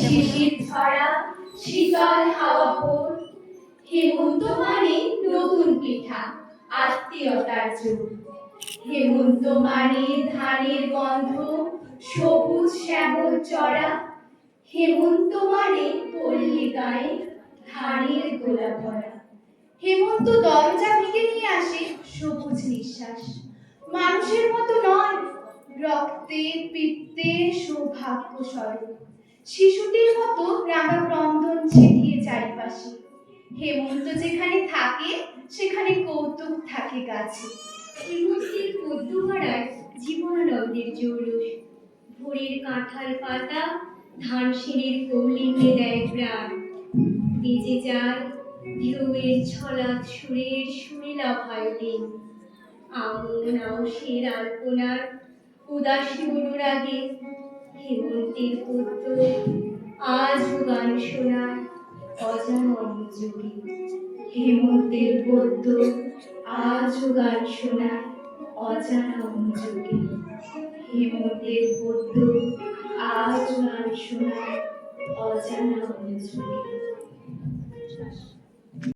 শিশির ছড়া শীতল হাওয়া ভোর, হেমন্ত মানে নতুন পিঠা আত্মীয়তার জোর। হেমন্ত মানে ধানের গন্ধ সবুজ শ্যামল চড়া, হেমন্ত মানে পল্লী গায়ে ধানের গোলা ভরা। হেমন্ত দরজা ভেঙে নিয়ে আসে সবুজ নিঃশ্বাস, মানুষের মতো নয়, রক্তে পিত্তে সৌভাগ্য স্বরূপ। শিশুটির মতো রাঙা ক্রন্দন ছিটিয়ে চারিপাশে। হেমন্ত যেখানে থাকে সেখানে কৌতুক থাকে গাছে। হেমন্তের পদ্মহারায় জীবনানন্দের জৌলুস। ভোরের কাঁঠাল পাতা ধান শিরের কৌলিন্যে দেয় প্রাণ। বেজে যায় ঢেউয়ের ছলাৎ সুরের সুরেলা ভায়োলিন। আমন আউশের আলপনার উদাসী অনুরাগে হেমন্তের পদ্ম আজও গান শোনায় অজানা অনুযোগে। হেমন্তের পদ্ম আজও গান শোনায় অজানা অনুযোগে। হেমন্তের পদ্ম আজও গান শোনায় অজানা অনুযোগে।